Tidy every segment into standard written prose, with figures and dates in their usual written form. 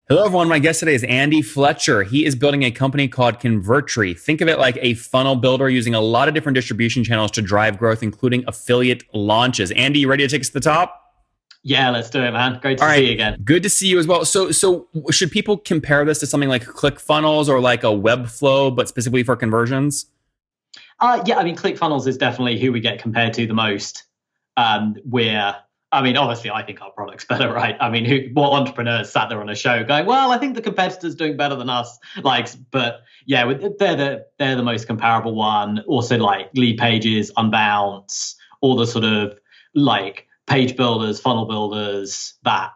Hello, everyone. My guest today is Andy Fletcher. He is building a company called Convertri. Think of it like a funnel builder using a lot of different distribution channels to drive growth, including affiliate launches. Andy, you ready to take us to the top? Yeah, let's do it, man. Great All to see right. you again. Good to see you as well. So should people compare this to something like ClickFunnels or like a Webflow, but specifically for conversions? Yeah, I mean, ClickFunnels is definitely who we get compared to the most. Obviously, I think our product's better, right? I mean, what entrepreneurs sat there on a show going, "Well, I think the competitor's doing better than us." But yeah, they're the most comparable one. Also, like lead pages, Unbounce, all the sort of like page builders, funnel builders, that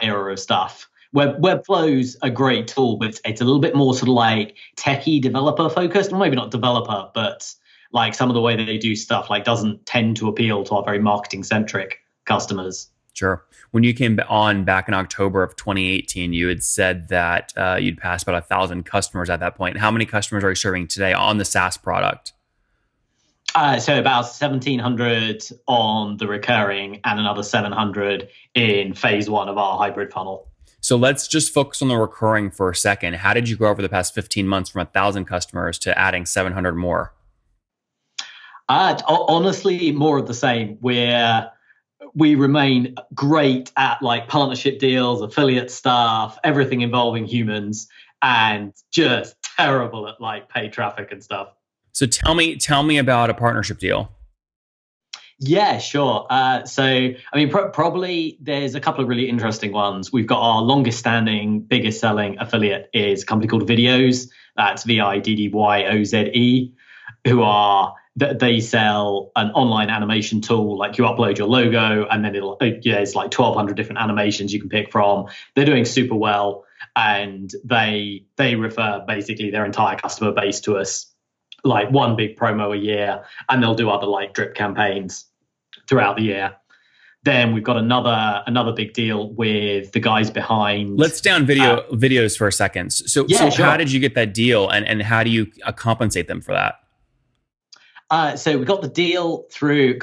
era of stuff. Webflow's a great tool, but it's a little bit more sort of like techie developer focused. Well, maybe not developer, but like some of the way that they do stuff like doesn't tend to appeal to our very marketing centric customers. Sure. When you came on back in October of 2018, you had said that you'd passed about 1,000 customers at that point. How many customers are you serving today on the SaaS product? So about 1,700 on the recurring and another 700 in phase one of our hybrid funnel. So let's just focus on the recurring for a second. How did you grow over the past 15 months from 1,000 customers to adding 700 more? Honestly, more of the same. We remain great at like partnership deals, affiliate stuff, everything involving humans, and just terrible at like paid traffic and stuff. So tell me about a partnership deal. Yeah, sure. Probably there's a couple of really interesting ones. We've got our longest standing, biggest selling affiliate is a company called Videos. That's VIDDYOZE, they sell an online animation tool. Like you upload your logo and then it's like 1,200 different animations you can pick from. They're doing super well, and they refer basically their entire customer base to us, like one big promo a year, and they'll do other like drip campaigns throughout the year. Then we've got another big deal with the guys behind. Let's down videos for a second. So Sure. How did you get that deal, and how do you compensate them for that? So we got the deal through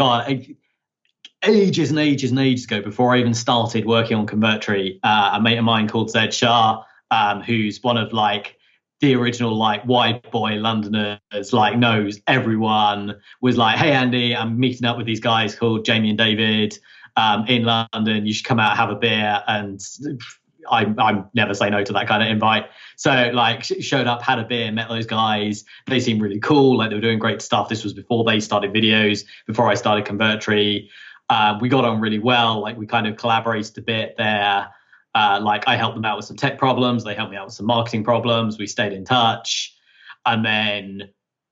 ages and ages and ages ago, before I even started working on Convertri. A mate of mine called Zed Shah, who's one of like the original like white boy Londoners, like knows everyone, was like, "Hey Andy, I'm meeting up with these guys called Jamie and David in London. You should come out, have a beer." And I never say no to that kind of invite. So like showed up, had a beer, met those guys. They seemed really cool. Like they were doing great stuff. This was before they started Videos, before I started Convertri. We got on really well. Like we kind of collaborated a bit there. Like I helped them out with some tech problems. They helped me out with some marketing problems. We stayed in touch. And then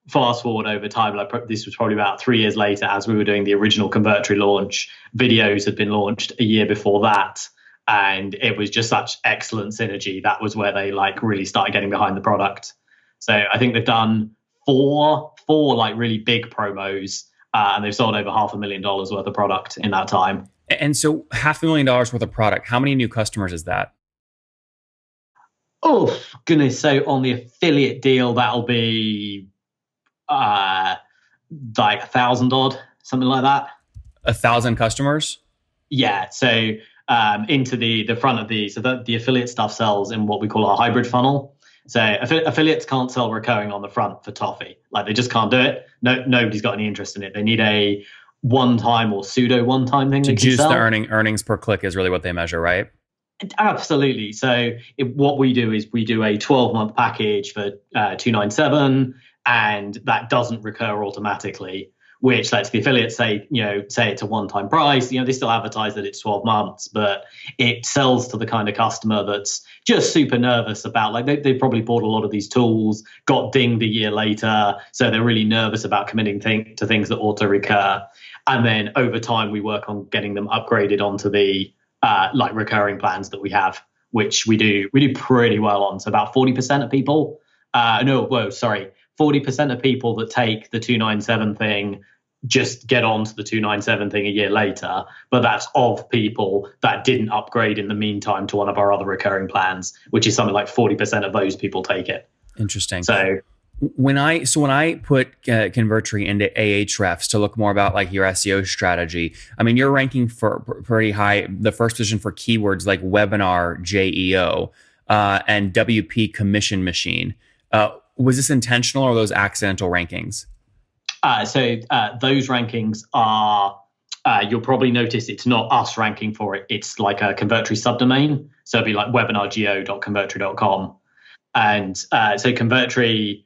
fast forward over time, like this was probably about 3 years later, as we were doing the original Convertri launch. Videos had been launched a year before that. And it was just such excellent synergy. That was where they like really started getting behind the product. So I think they've done four like really big promos, and they've sold over $500,000 worth of product in that time. And so $500,000 worth of product, how many new customers is that? Oh, goodness. So on the affiliate deal, that'll be like 1,000 odd, something like that. 1,000 customers? Yeah. So into the front of the affiliate stuff sells in what we call our hybrid funnel. So affiliates can't sell recurring on the front for toffee. Like they just can't do it. Nobody's got any interest in it. They need a one-time or pseudo one-time thing to juice the earnings per click is really what they measure, right? Absolutely. So what we do is we do a 12-month package for $297, and that doesn't recur automatically, which lets the affiliate say it's a one-time price. They still advertise that it's 12 months, but it sells to the kind of customer that's just super nervous about, like they probably bought a lot of these tools, got dinged a year later. So they're really nervous about committing to things that auto recur. And then over time, we work on getting them upgraded onto the like recurring plans that we have, which we do pretty well on. So about 40% of people, 40% of people that take the 297 thing just get onto the 297 thing a year later, but that's of people that didn't upgrade in the meantime to one of our other recurring plans, which is something like 40% of those people take it. Interesting. So when I put Convertri into Ahrefs to look more about like your SEO strategy, I mean, you're ranking for pretty high, the first position for keywords like webinar, JEO. and WP Commission Machine. Was this intentional or those accidental rankings? Those rankings are, you'll probably notice it's not us ranking for it. It's like a Convertri subdomain. So it'd be like webinargeo.convertri.com. And so Convertri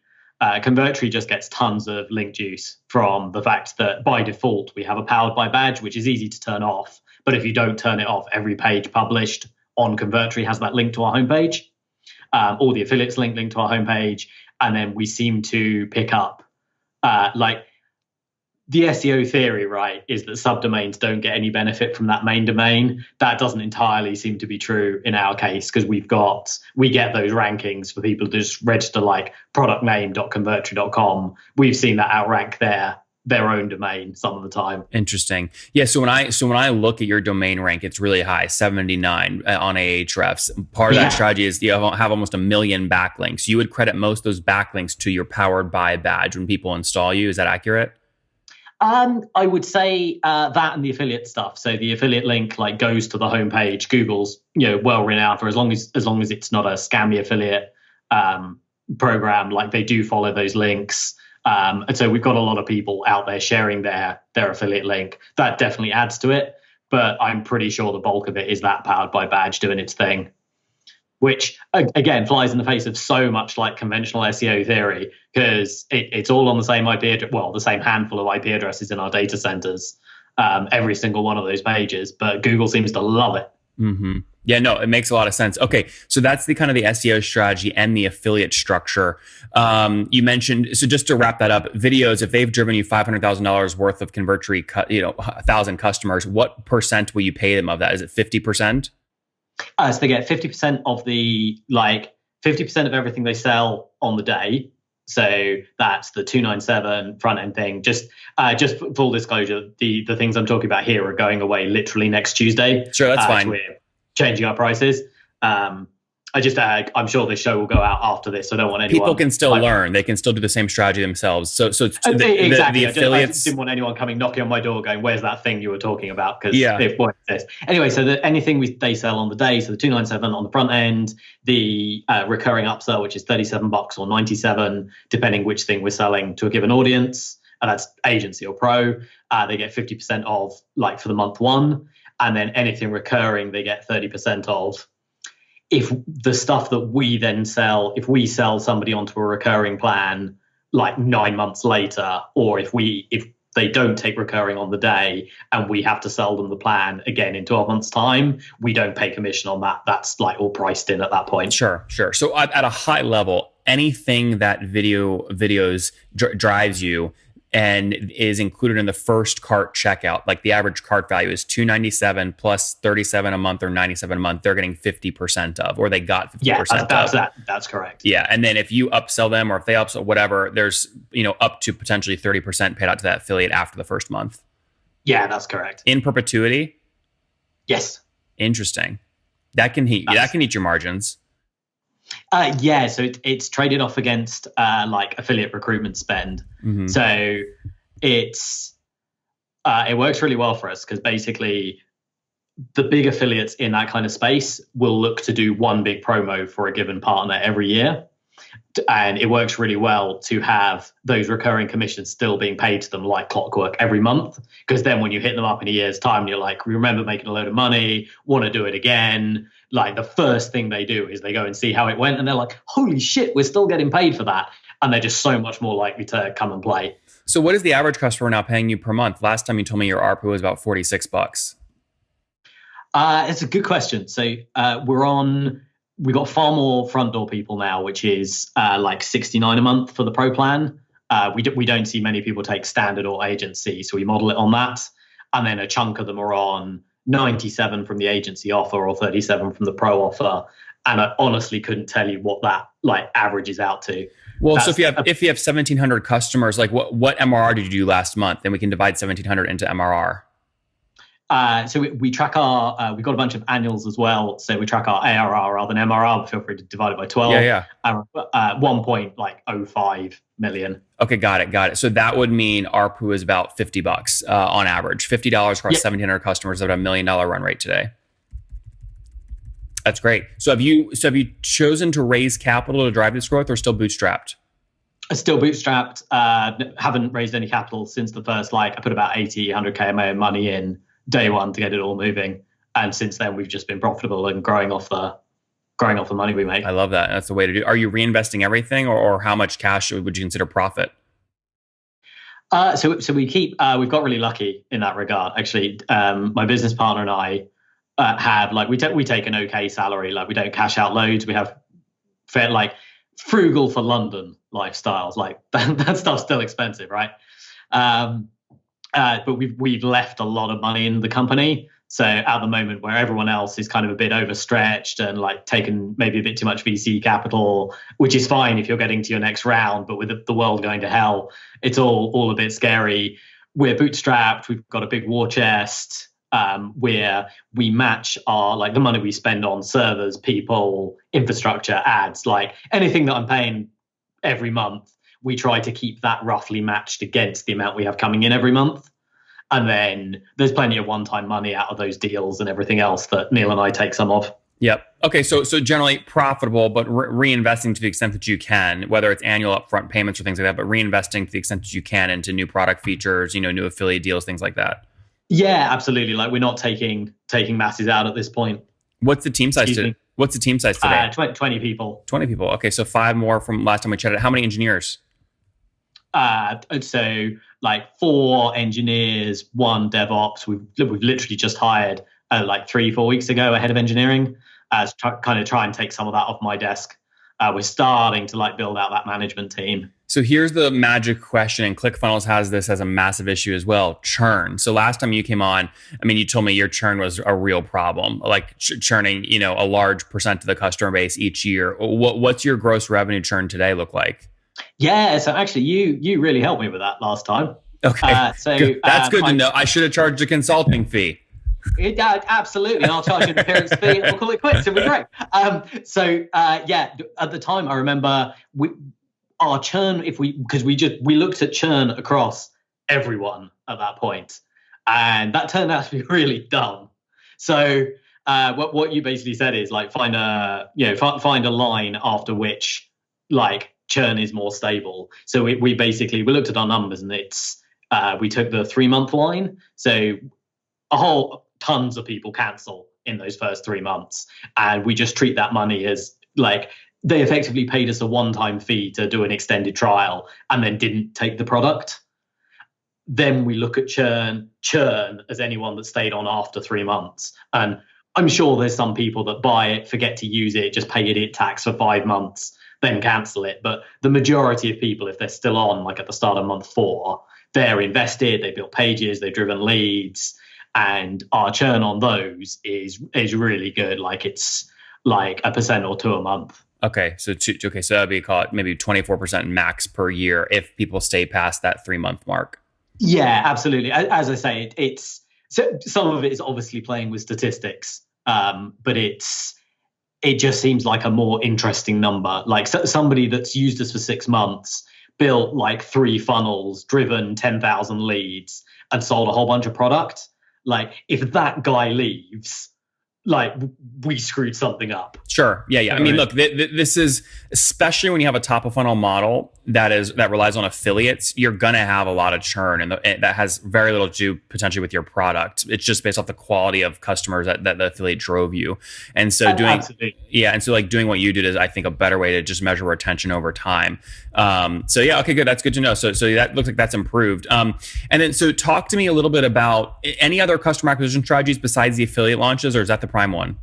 just gets tons of link juice from the fact that by default, we have a powered by badge, which is easy to turn off. But if you don't turn it off, every page published on Convertri has that link to our homepage. All the affiliates link to our homepage. And then we seem to pick up, like the SEO theory, right, is that subdomains don't get any benefit from that main domain. That doesn't entirely seem to be true in our case, because we get those rankings for people to just register like productname.convertri.com. We've seen that outrank their own domain some of the time. Interesting. Yeah. So when I look at your domain rank, it's really high, 79 on Ahrefs. Part of that strategy is you have almost 1 million backlinks. You would credit most of those backlinks to your powered by badge when people install you. Is that accurate? I would say that and the affiliate stuff. So the affiliate link like goes to the homepage. Google's well renowned for as long as it's not a scammy affiliate program. Like they do follow those links. And so we've got a lot of people out there sharing their affiliate link. That definitely adds to it. But I'm pretty sure the bulk of it is that powered by badge doing its thing, which again flies in the face of so much like conventional SEO theory, because it's all on the same IP address, the same handful of IP addresses in our data centers, every single one of those pages. But Google seems to love it. Mm-hmm. Yeah, no, it makes a lot of sense. Okay, so that's the kind of the SEO strategy and the affiliate structure. You mentioned, so just to wrap that up, videos, if they've driven you $500,000 worth of Convertri, 1,000 customers, what percent will you pay them of that? Is it 50%? So they get 50% of 50% of everything they sell on the day. So that's the 297 front end thing. Just for full disclosure, the things I'm talking about here are going away literally next Tuesday. Sure, that's fine. We're changing our prices. I'm sure this show will go out after this, so I don't want anyone. People can still learn; they can still do the same strategy themselves. So exactly. The affiliates. I didn't want anyone coming knocking on my door going, "Where's that thing you were talking about?" Because this. Anyway, so anything they sell on the day, so the 297 on the front end, the recurring upsell, which is $37 or 97, depending which thing we're selling to a given audience, and that's agency or pro. They get 50% of for the month one, and then anything recurring they get 30% of. If the stuff that we then sell, if we sell somebody onto a recurring plan 9 months later, or if they don't take recurring on the day and we have to sell them the plan again in 12 months time, we don't pay commission on that. That's all priced in at that point. Sure. So at a high level, anything that videos drives you and is included in the first cart checkout, like the average cart value is $297 plus $37 a month or $97 a month, they're getting 50% of, or they got 50% of. That's correct. Yeah. And then if you upsell them or if they upsell whatever, there's, up to potentially 30% paid out to that affiliate after the first month. Yeah, that's correct. In perpetuity? Yes. Interesting. That can eat your margins. So it's traded off against affiliate recruitment spend. Mm-hmm. So it works really well for us because basically the big affiliates in that kind of space will look to do one big promo for a given partner every year. And it works really well to have those recurring commissions still being paid to them like clockwork every month. Because then when you hit them up in a year's time, you're like, we remember making a load of money, want to do it again. The first thing they do is they go and see how it went. And they're like, holy shit, we're still getting paid for that. And they're just so much more likely to come and play. So what is the average customer now paying you per month? Last time you told me your ARPU was about $46. It's a good question. So we've got far more front door people now, which is $69 a month for the pro plan. We don't see many people take standard or agency, so we model it on that. And then a chunk of them are on 97 from the agency offer or 37 from the pro offer. And I honestly couldn't tell you what that averages out to. Well, so if you have 1,700 customers, what MRR did you do last month? Then we can divide 1,700 into MRR. So we track we've got a bunch of annuals as well. So we track our ARR rather than MRR, but feel free to divide it by 12. Yeah. 1.05 million. Okay, got it. So that would mean ARPU is about $50 on average. $50 across 1,700 customers at $1 million run rate today. That's great. So have you chosen to raise capital to drive this growth, or still bootstrapped? Still bootstrapped. Haven't raised any capital since the first, I put about 100K of my own money in day one to get it all moving. And since then, we've just been profitable and growing off the money we make. I love that. That's the way to do it. Are you reinvesting everything, or how much cash would you consider profit? So we keep, we've got really lucky in that regard. Actually, my business partner and I have, we take an okay salary. We don't cash out loads. We have frugal for London lifestyles. That stuff's still expensive, right? But we've left a lot of money in the company. So at the moment, where everyone else is kind of a bit overstretched and taken maybe a bit too much VC capital, which is fine if you're getting to your next round, but with the world going to hell, it's all a bit scary. We're bootstrapped. We've got a big war chest where we match our the money we spend on servers, people, infrastructure, ads, anything that I'm paying every month. We try to keep that roughly matched against the amount we have coming in every month. And then there's plenty of one-time money out of those deals and everything else that Neil and I take some of. Yep. Okay. So generally profitable, but reinvesting to the extent that you can, whether it's annual upfront payments or things like that, but reinvesting to the extent that you can into new product features, new affiliate deals, things like that. Yeah, absolutely. We're not taking masses out at this point. What's the team size today? 20 people. 20 people. Okay. So 5 more from last time we chatted. How many engineers? So 4 engineers, 1 DevOps. We've literally just hired 3-4 weeks ago a head of engineering to try and take some of that off my desk. We're starting to build out that management team. So here's the magic question, and ClickFunnels has this as a massive issue as well: churn. So last time you came on, you told me your churn was a real problem, churning, a large percent of the customer base each year. What's your gross revenue churn today look like? Yeah, so actually, you really helped me with that last time. Okay, that's good to know. I should have charged a consulting fee. Absolutely, and I'll charge an appearance fee, and we'll call it quits. It'll be great. At the time, I remember our churn. Because we looked at churn across everyone at that point, and that turned out to be really dumb. So what you basically said is find a line after which churn is more stable. So we looked at our numbers, and we took the 3-month line. So tons of people cancel in those first 3 months, and we just treat that money as they effectively paid us a one-time fee to do an extended trial and then didn't take the product. Then we look at churn as anyone that stayed on after 3 months. And I'm sure there's some people that buy it, forget to use it, just pay idiot tax for 5 months, then cancel it. But the majority of people, if they're still on at the start of month 4, they're invested, they built pages, they've driven leads, and our churn on those is really good. It's 1% or 2% a month. Okay, so that'd be maybe 24% max per year if people stay past that 3-month mark. Yeah, absolutely. As I say, it's some of it is obviously playing with statistics, but it just seems like a more interesting number. Somebody that's used us for 6 months, built 3 funnels, driven 10,000 leads, and sold a whole bunch of product. If that guy leaves, we screwed something up. Sure. Yeah. Look, this is, especially when you have a top of funnel model that relies on affiliates, you're going to have a lot of churn, and that has very little to do potentially with your product. It's just based off the quality of customers that the affiliate drove you. And so doing what you did is, I think, a better way to just measure retention over time. Okay, good. That's good to know. So that looks like that's improved. And then, so talk to me a little bit about any other customer acquisition strategies besides the affiliate launches, or is that the prime one?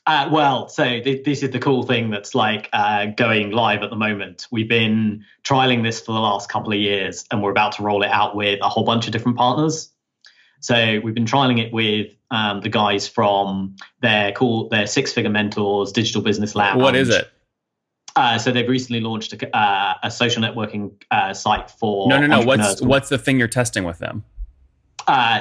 This is the cool thing that's going live at the moment. We've been trialing this for the last couple of years, and we're about to roll it out with a whole bunch of different partners. So we've been trialing it with the guys from their 6-figure mentors, Digital Business Lounge. What is it? So they've recently launched a social networking site for entrepreneurs. What's the thing you're testing with them?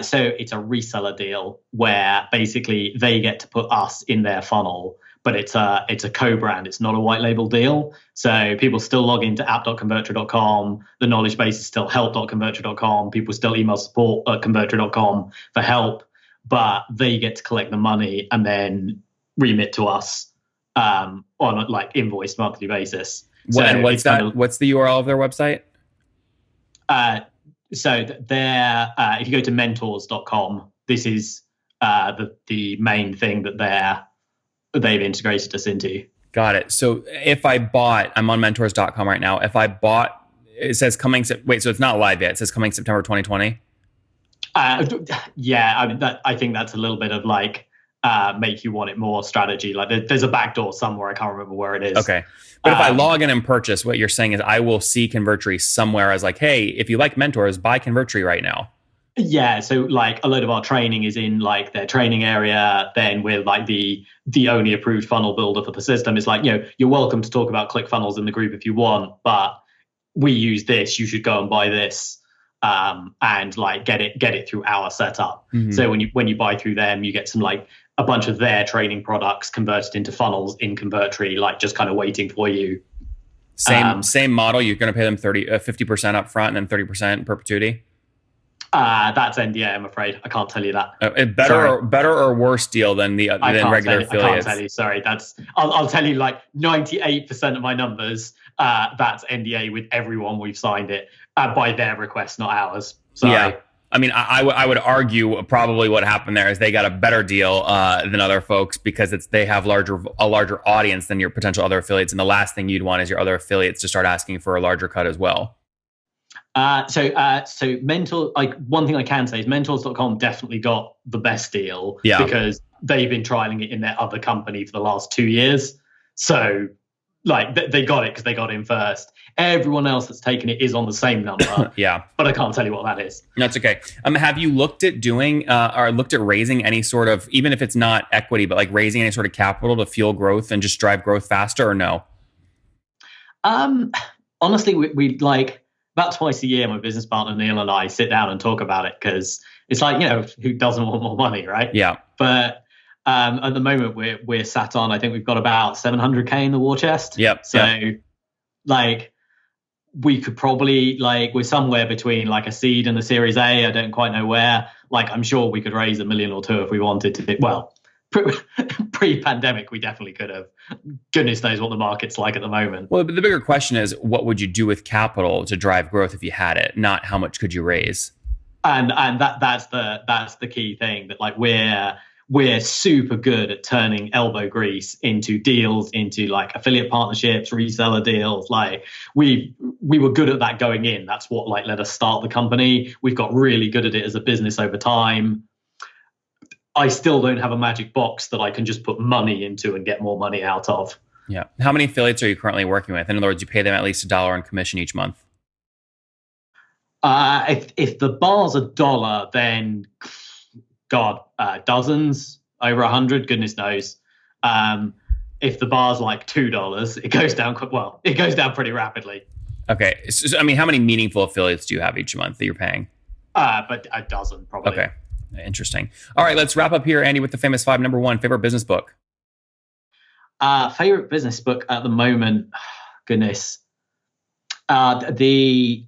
So it's a reseller deal where basically they get to put us in their funnel, but it's a co-brand. It's not a white label deal. So people still log into app.convertri.com. The knowledge base is still help.convertri.com. People still email support at convertri.com for help, but they get to collect the money and then remit to us on a like invoice monthly basis. And what's that? What's the URL of their website? So if you go to mentors.com, this is the main thing that they've integrated us into. Got it. So if I bought, I'm on mentors.com right now. If I bought, it says coming, wait, so it's not live yet. It says coming September 2020. Yeah, I mean, I think that's a little bit of like make you want it more strategy. Like there's a backdoor somewhere. I can't remember where it is. Okay. But if I log in and purchase, what you're saying is I will see Convertri somewhere as like, hey, if you like mentors, buy Convertri right now. Yeah. So like a load of our training is in like their training area. Then we're like the only approved funnel builder for the system. It's like, you're welcome to talk about ClickFunnels in the group if you want, but we use this. You should go and buy this. And like get it through our setup. Mm-hmm. So when you buy through them, you get some like a bunch of their training products converted into funnels in Convertri, like just kind of waiting for you. Same model. You're going to pay them 50% up front and then 30% in perpetuity. That's NDA, I'm afraid. I can't tell you that. Better or worse deal than regular affiliates. I can't tell you. Sorry, I'll tell you like 98% of my numbers. That's NDA with everyone we've signed it by their request, not ours. Sorry. Yeah. I mean, I would argue probably what happened there is they got a better deal than other folks because they have a larger audience than your potential other affiliates, and the last thing you'd want is your other affiliates to start asking for a larger cut as well. So Mentor, like one thing I can say is mentors.com definitely got the best deal because they've been trialing it in their other company for the last 2 years. So like they got it because they got in first. Everyone else that's taken it is on the same number. Yeah. But I can't tell you what that is. That's okay. Have you looked at doing or looked at raising any sort of, even if it's not equity, but like raising any sort of capital to fuel growth and just drive growth faster or no? Honestly, we like about twice a year, my business partner Neil and I sit down and talk about it because it's like, who doesn't want more money, right? Yeah. But at the moment we're sat on, I think we've got about 700K in the war chest. Yep. So like we could probably we're somewhere between like a seed and a series A. I don't quite know where. Like I'm sure we could raise $1 million or $2 million if we wanted to. Well, pre-pandemic, we definitely could have. Goodness knows what the market's like at the moment. Well, the bigger question is, what would you do with capital to drive growth if you had it? Not how much could you raise? And that's the key thing, that like we're super good at turning elbow grease into deals, into like affiliate partnerships, reseller deals. Like we were good at that going in. That's what like let us start the company. We've got really good at it as a business over time. I still don't have a magic box that I can just put money into and get more money out of. Yeah. How many affiliates are you currently working with? In other words, you pay them at least $1 in commission each month. If the bar's $1, then dozens, over 100, goodness knows. If the bar's like $2, it goes down it goes down pretty rapidly. Okay. So, I mean, how many meaningful affiliates do you have each month that you're paying? But a dozen probably. Okay. Interesting. All right, let's wrap up here, Andy, with the famous 5. Number 1, favorite business book. Favorite business book at the moment, goodness. I can't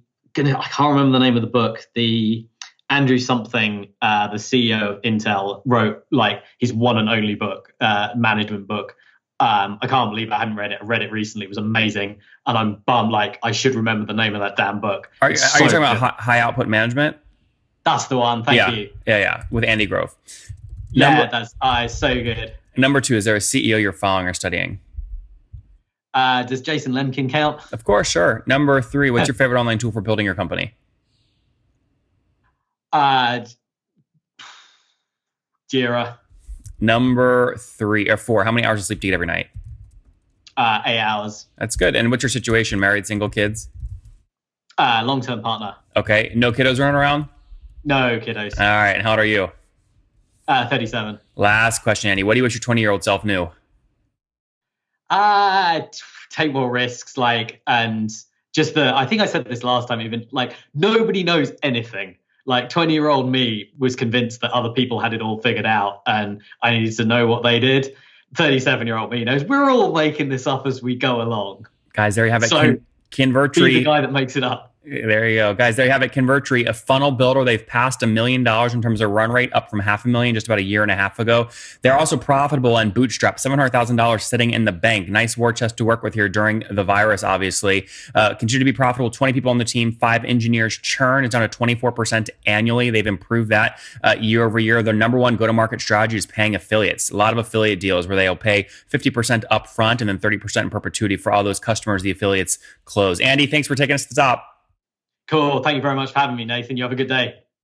remember the name of the book. The Andrew something, the CEO of Intel, wrote like his one and only book, management book. I can't believe I hadn't read it. I read it recently. It was amazing, and I'm bummed. Like I should remember the name of that damn book. Are you talking about high output management? That's the one. Thank you. Yeah. With Andy Grove. That's so good. Number 2, is there a CEO you're following or studying? Does Jason Lemkin count? Of course, sure. Number 3, what's your favorite online tool for building your company? Jira. Number 3 or 4, how many hours of sleep do you get every night? 8 hours. That's good. And what's your situation? Married, single, kids? Long-term partner. Okay. No kiddos running around? No kiddos. All right. And how old are you? 37. Last question, Andy. What do you wish your 20-year-old self knew? Take more risks, and just I think I said this last time, even nobody knows anything. 20-year-old me was convinced that other people had it all figured out and I needed to know what they did. 37-year-old me knows we're all making this up as we go along. Guys, there you have it. So Convertri. be the guy that makes it up. There you go. Guys, there you have it. Convertri, a funnel builder. They've passed $1 million in terms of run rate, up from $500,000 just about a year and a half ago. They're also profitable and bootstrapped, $700,000 sitting in the bank. Nice war chest to work with here during the virus, obviously. Continue to be profitable. 20 people on the team, 5 engineers. Churn is down to 24% annually. They've improved that year over year. Their number one go-to-market strategy is paying affiliates. A lot of affiliate deals where they'll pay 50% upfront and then 30% in perpetuity for all those customers the affiliates close. Andy, thanks for taking us to the top. Cool. Thank you very much for having me, Nathan. You have a good day.